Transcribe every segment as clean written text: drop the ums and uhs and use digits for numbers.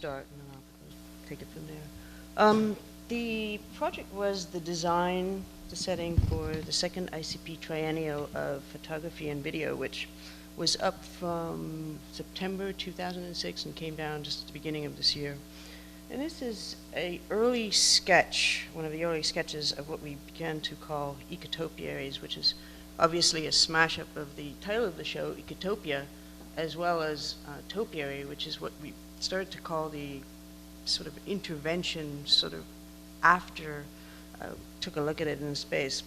start, and then I'll take it from there. The project was the design, the setting for the second ICP triennial of photography and video, which was up from September 2006 and came down just at the beginning of this year. And this is an early sketch, one of the early sketches of what we began to call Ecotopiaries, which is obviously a smash up of the title of the show, Ecotopia, as well as topiary, which is what we started to call the sort of intervention sort of after took a look at it in space.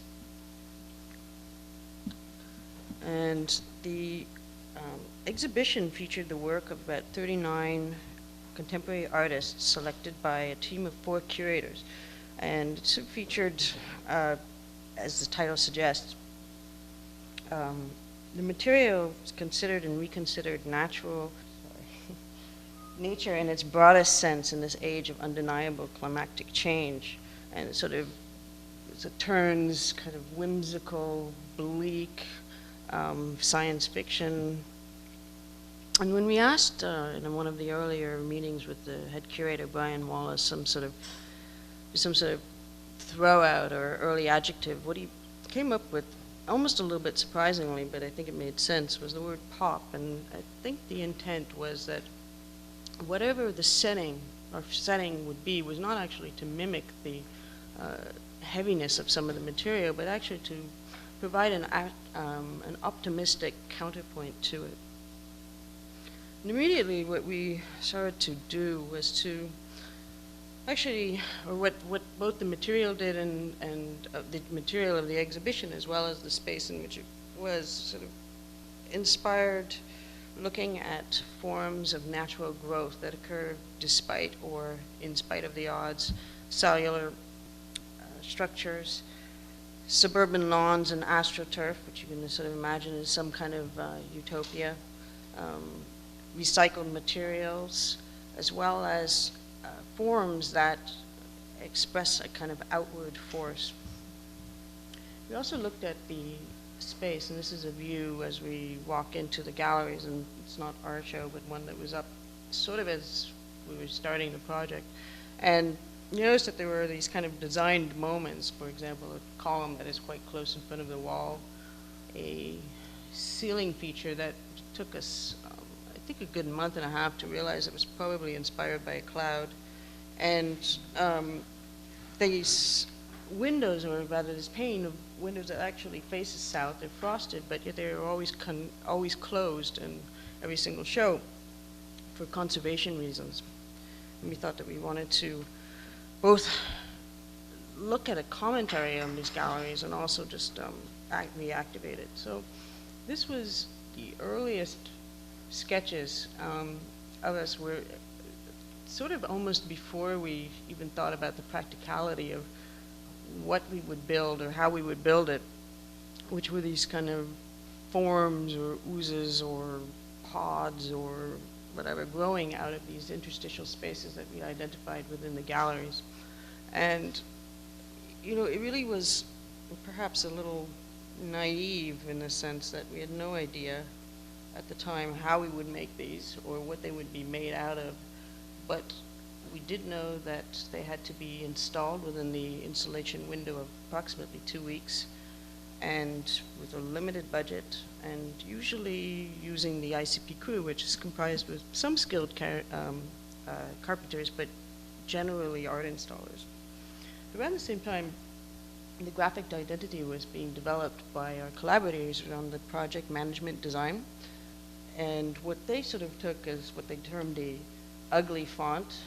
And the exhibition featured the work of about 39 contemporary artists selected by a team of 4 curators. And it featured, as the title suggests, the material is considered and reconsidered natural nature in its broadest sense in this age of undeniable climactic change. And it sort of turns kind of whimsical, bleak, science fiction. And when we asked in one of the earlier meetings with the head curator, Brian Wallace, some sort of throw out or early adjective, what he came up with, almost a little bit surprisingly, but I think it made sense, was the word pop. And I think the intent was that whatever the setting would be was not actually to mimic the heaviness of some of the material, but actually to provide an optimistic counterpoint to it. And immediately what we started to do was to actually, or what both the material did and the material of the exhibition, as well as the space in which it was, sort of inspired looking at forms of natural growth that occur despite or in spite of the odds, cellular structures, suburban lawns and astroturf, which you can sort of imagine as some kind of utopia, recycled materials, as well as forms that express a kind of outward force. We also looked at the space, and this is a view as we walk into the galleries, and it's not our show, but one that was up sort of as we were starting the project. And you notice that there were these kind of designed moments, for example, a column that is quite close in front of the wall, a ceiling feature that took us, I think, a good month and a half to realize it was probably inspired by a cloud. And these windows, or rather this pane of windows that actually faces south, they're frosted, but yet they're always closed in every single show for conservation reasons. And we thought that we wanted to both look at a commentary on these galleries and also just reactivate it. So this was the earliest sketches of us, were sort of almost before we even thought about the practicality of what we would build or how we would build it, which were these kind of forms or oozes or pods or whatever growing out of these interstitial spaces that we identified within the galleries. And, you know, it really was perhaps a little naive in the sense that we had no idea at the time how we would make these or what they would be made out of, but we did know that they had to be installed within the installation window of approximately 2 weeks, and with a limited budget, and usually using the ICP crew, which is comprised with some skilled carpenters, but generally art installers. Around the same time, the graphic identity was being developed by our collaborators around the project management design, and what they sort of took is what they termed a ugly font.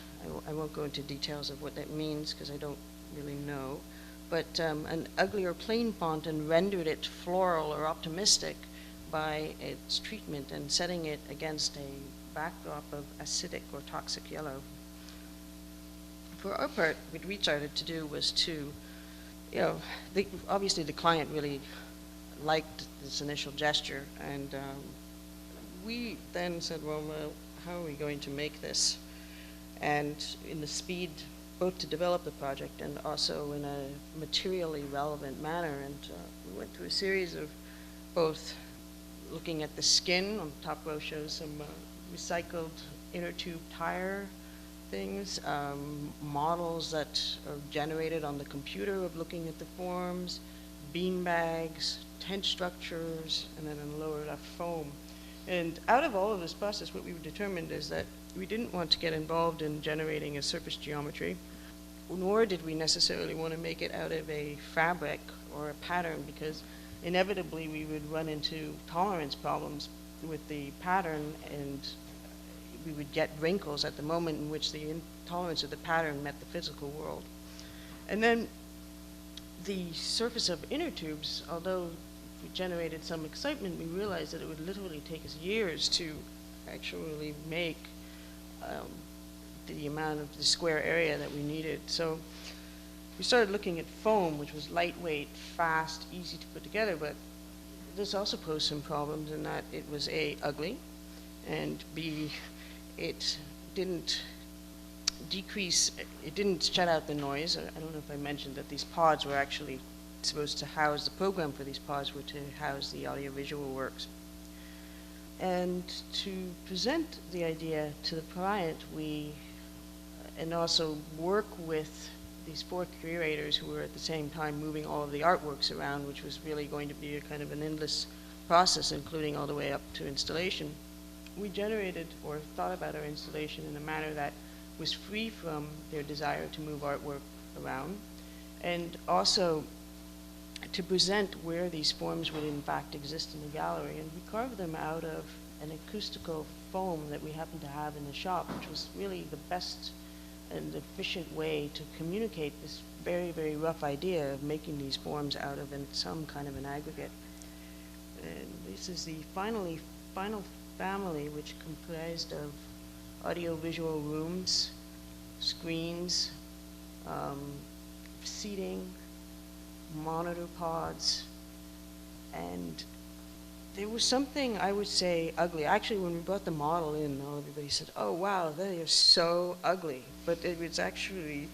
I won't go into details of what that means because I don't really know, but an ugly or plain font, and rendered it floral or optimistic by its treatment and setting it against a backdrop of acidic or toxic yellow. For our part, what we started to do was to, you know, obviously the client really liked this initial gesture, and we then said, well, how are we going to make this? And in the speed, both to develop the project and also in a materially relevant manner. And we went through a series of both looking at the skin. On the top row shows some recycled inner tube tire things, models that are generated on the computer of looking at the forms, bean bags, tent structures, and then in the lower left, foam. And out of all of this process, what we determined is that we didn't want to get involved in generating a surface geometry, nor did we necessarily want to make it out of a fabric or a pattern, because inevitably we would run into tolerance problems with the pattern, and we would get wrinkles at the moment in which the intolerance of the pattern met the physical world. And then the surface of inner tubes, although we generated some excitement, we realized that it would literally take us years to actually make the amount of the square area that we needed. So we started looking at foam, which was lightweight, fast, easy to put together, but this also posed some problems in that it was A, ugly, and B, it didn't decrease, it didn't shut out the noise. I don't know if I mentioned that these pods were actually supposed to house, the program for these pods were to house the audiovisual works. And to present the idea to the client, and also work with these 4 curators who were at the same time moving all of the artworks around, which was really going to be a kind of an endless process, including all the way up to installation. We generated or thought about our installation in a manner that was free from their desire to move artwork around, and also to present where these forms would in fact exist in the gallery. And we carved them out of an acoustical foam that we happened to have in the shop, which was really the best and efficient way to communicate this very, very rough idea of making these forms out of some kind of an aggregate. And this is the final family, which comprised of audio-visual rooms, screens, seating, monitor pods, and there was something, I would say, ugly. Actually, when we brought the model in, everybody said, "Oh, wow, they are so ugly." But it was actually,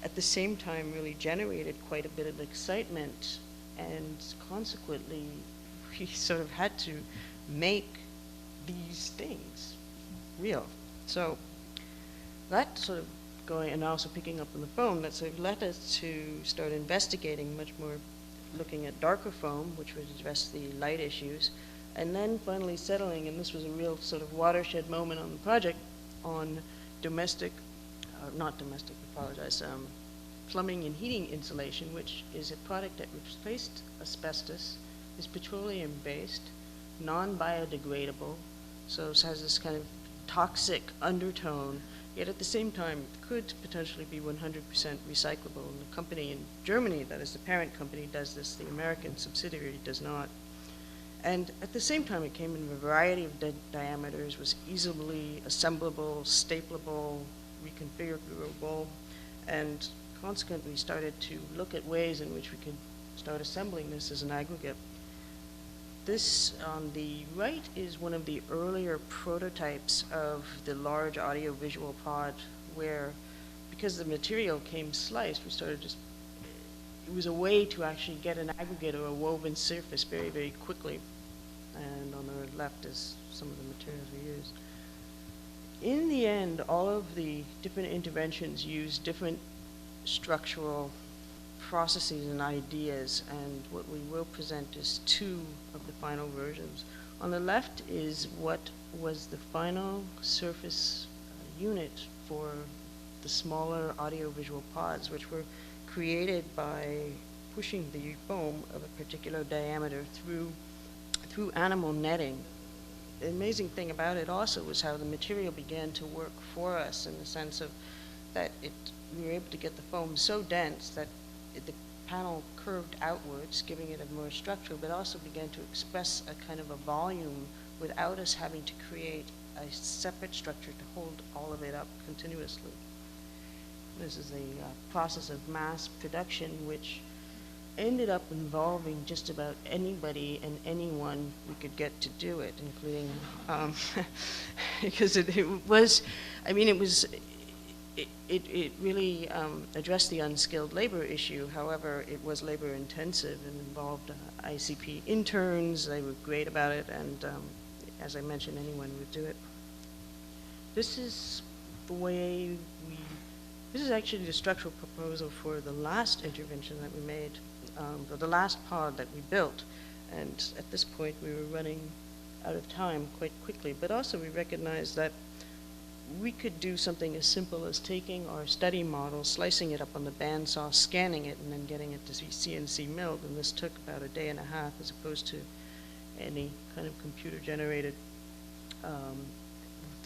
at the same time, really generated quite a bit of excitement, and consequently, we sort of had to make these things real. So that sort of going, and also picking up on the foam, that sort of led us to start investigating much more, looking at darker foam, which would address the light issues, and then finally settling, and this was a real sort of watershed moment on the project, on plumbing and heating insulation, which is a product that replaced asbestos, is petroleum-based, non-biodegradable, so it has this kind of toxic undertone, yet at the same time could potentially be 100% recyclable. And the company in Germany, that is the parent company, does this. The American subsidiary does not. And at the same time, it came in a variety of diameters, was easily assemblable, stapleable, reconfigurable, and consequently started to look at ways in which we could start assembling this as an aggregate. This on the right is one of the earlier prototypes of the large audio-visual pod, where, because the material came sliced, we started just, it was a way to actually get an aggregate or a woven surface very, very quickly. And on the left is some of the materials we used. In the end, all of the different interventions use different structural processes and ideas, and what we will present is 2 of the final versions. On the left is what was the final surface unit for the smaller audiovisual pods, which were created by pushing the foam of a particular diameter through animal netting. The amazing thing about it also was how the material began to work for us, in the sense of that we were able to get the foam so dense that the panel curved outwards, giving it a more structure, but also began to express a kind of a volume without us having to create a separate structure to hold all of it up continuously. This is a process of mass production, which ended up involving just about anybody and anyone we could get to do it, including, because it was, I mean, it really addressed the unskilled labor issue. However, it was labor intensive and involved ICP interns. They were great about it, and as I mentioned, anyone would do it. This is the way This is actually the structural proposal for the last intervention that we made, or the last pod that we built. And at this point, we were running out of time quite quickly. But also, we recognized that we could do something as simple as taking our study model, slicing it up on the bandsaw, scanning it, and then getting it to be CNC milled. And this took about a day and a half, as opposed to any kind of computer-generated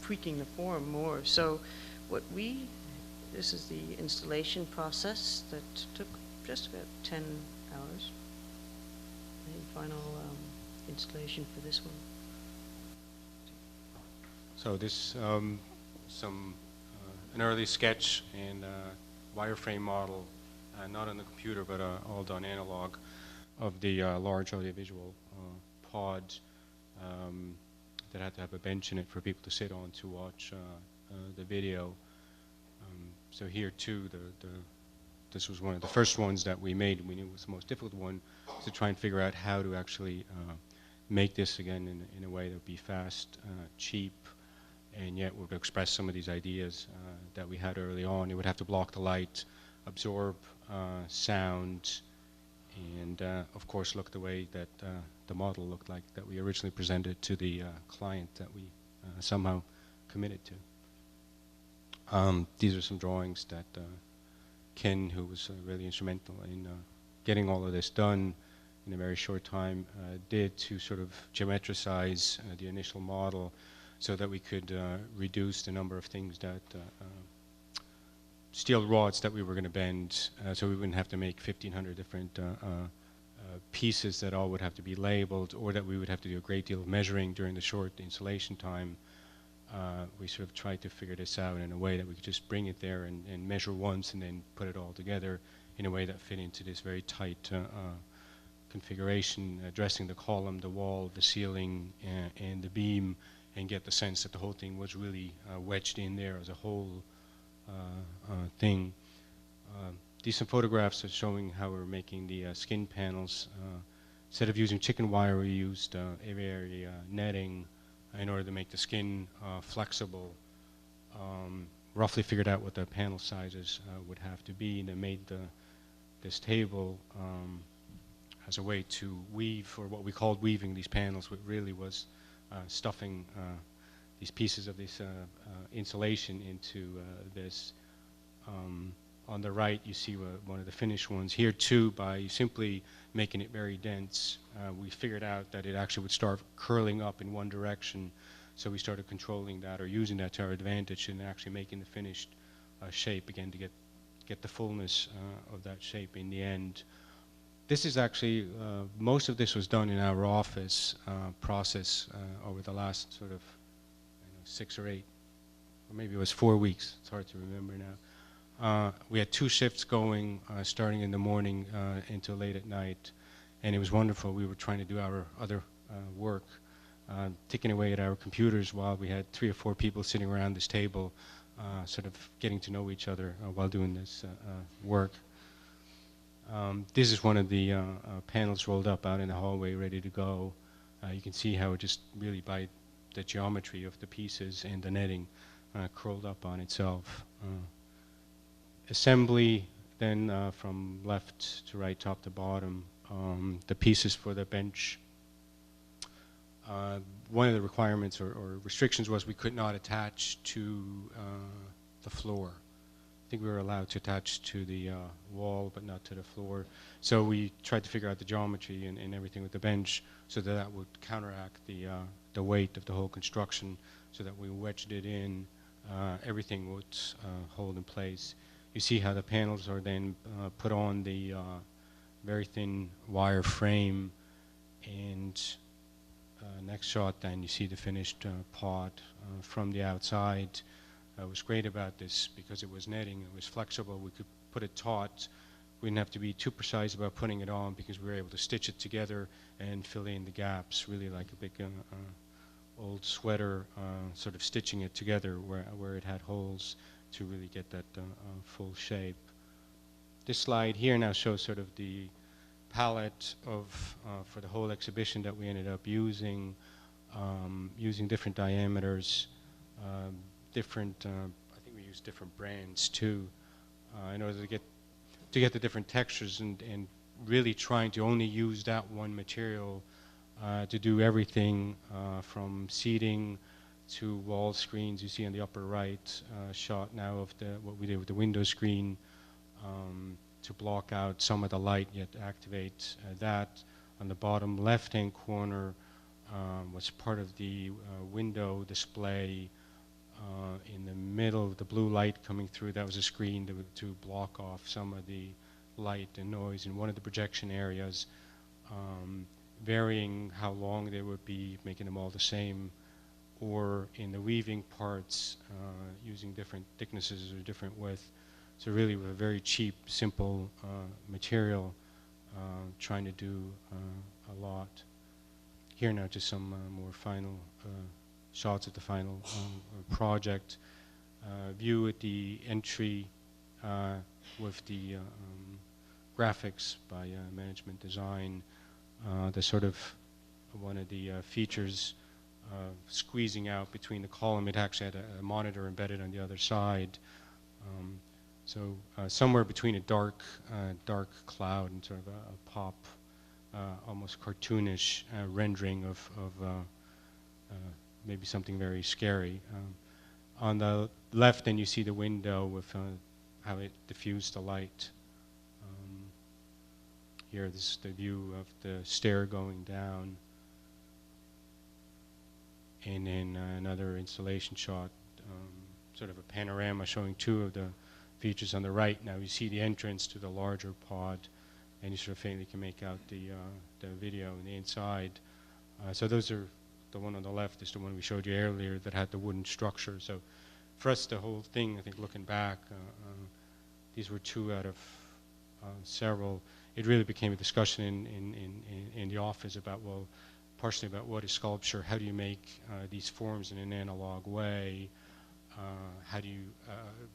tweaking the form more. So this is the installation process that took just about 10 hours. The final installation for this one. So this an early sketch and wireframe model, not on the computer but all done analog, of the large audiovisual pod that had to have a bench in it for people to sit on to watch the video. So here too, this was one of the first ones that we made. We knew it was the most difficult one, to try and figure out how to actually make this again in a way that would be fast, cheap, and yet would express some of these ideas that we had early on. It would have to block the light, absorb sound, and of course look the way that the model looked like that we originally presented to the client that we somehow committed to. These are some drawings that Ken, who was really instrumental in getting all of this done in a very short time, did to sort of geometricize the initial model so that we could reduce the number of things that steel rods that we were going to bend, so we wouldn't have to make 1,500 different pieces that all would have to be labeled, or that we would have to do a great deal of measuring during the short installation time. We sort of tried to figure this out in a way that we could just bring it there and measure once and then put it all together in a way that fit into this very tight configuration, addressing the column, the wall, the ceiling, and the beam, and get the sense that the whole thing was really wedged in there as a whole thing. These are photographs are showing how we're making the skin panels. Instead of using chicken wire, we used aviary netting in order to make the skin flexible. Roughly figured out what the panel sizes would have to be, and then made this table as a way to weave, or what we called weaving these panels, which really was stuffing these pieces of this insulation into this. On the right, you see one of the finished ones. Here too, by simply making it very dense, we figured out that it actually would start curling up in one direction. So we started controlling that, or using that to our advantage, and actually making the finished shape again to get the fullness of that shape in the end. This is actually, most of this was done in our office process over the last sort of 6 or 8, or maybe it was 4 weeks. It's hard to remember now. We had 2 shifts going, starting in the morning until late at night, and it was wonderful. We were trying to do our other work, ticking away at our computers while we had 3 or 4 people sitting around this table, sort of getting to know each other while doing this work. This is one of the panels rolled up out in the hallway, ready to go. You can see how it just really, by the geometry of the pieces and the netting, curled up on itself. Assembly, then from left to right, top to bottom, the pieces for the bench. One of the requirements or restrictions was we could not attach to the floor. I think we were allowed to attach to the wall, but not to the floor. So we tried to figure out the geometry and everything with the bench so that that would counteract the weight of the whole construction, so that we wedged it in, everything would hold in place. You see how the panels are then put on the very thin wire frame, and next shot then you see the finished pod from the outside. What's great about this, because it was netting, it was flexible, we could put it taut. We didn't have to be too precise about putting it on, because we were able to stitch it together and fill in the gaps, really like a big old sweater, sort of stitching it together where it had holes to really get that full shape. This slide here now shows sort of the palette of for the whole exhibition that we ended up using, using different diameters, different, I think we used different brands too, in order to get the different textures and really trying to only use that one material to do everything from seating to wall screens. You see on the upper right shot now of what we did with the window screen to block out some of the light, yet activate that. On the bottom left-hand corner was part of the window display. In the middle, the blue light coming through, that was a screen to block off some of the light and noise in one of the projection areas, varying how long they would be, making them all the same, or in the weaving parts, using different thicknesses or different width. So really with a very cheap, simple material, trying to do a lot. Here now just some more final shots of the final project. View at the entry with the graphics by management design. The sort of one of the features squeezing out between the column. It actually had a monitor embedded on the other side. So somewhere between a dark cloud and sort of a pop, almost cartoonish rendering of maybe something very scary. On the left, then you see the window with how it diffused the light. Here, this is the view of the stair going down. And then another installation shot, sort of a panorama showing two of the features on the right. Now you see the entrance to the larger pod, and you sort of faintly can make out the video on the inside. So those are, the one on the left is the one we showed you earlier that had the wooden structure. So for us, the whole thing, I think looking back, these were two out of several. It really became a discussion in the office about, well, partially about what is sculpture, how do you make these forms in an analog way, how do you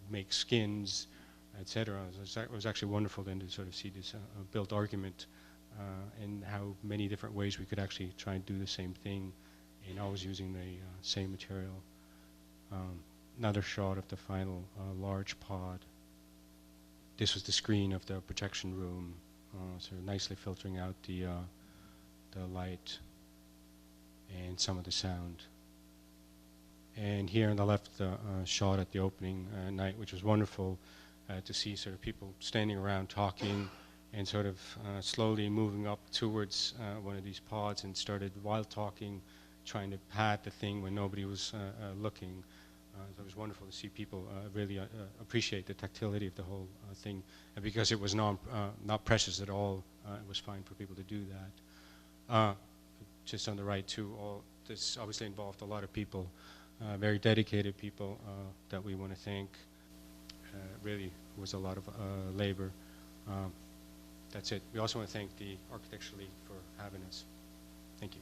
make skins, etc. It was actually wonderful then to sort of see this built argument and how many different ways we could actually try and do the same thing and always using the same material. Another shot of the final large pod. This was the screen of the projection room, so nicely filtering out the light and some of the sound. And here on the left, the shot at the opening night, which was wonderful to see sort of people standing around talking and sort of slowly moving up towards one of these pods and started, while talking, trying to pat the thing when nobody was looking. So it was wonderful to see people really appreciate the tactility of the whole thing. And because it was not precious at all, it was fine for people to do that. Just on the right too, all this obviously involved a lot of people, very dedicated people that we want to thank. Really was a lot of labor. That's it. We also want to thank the Architecture League for having us. Thank you.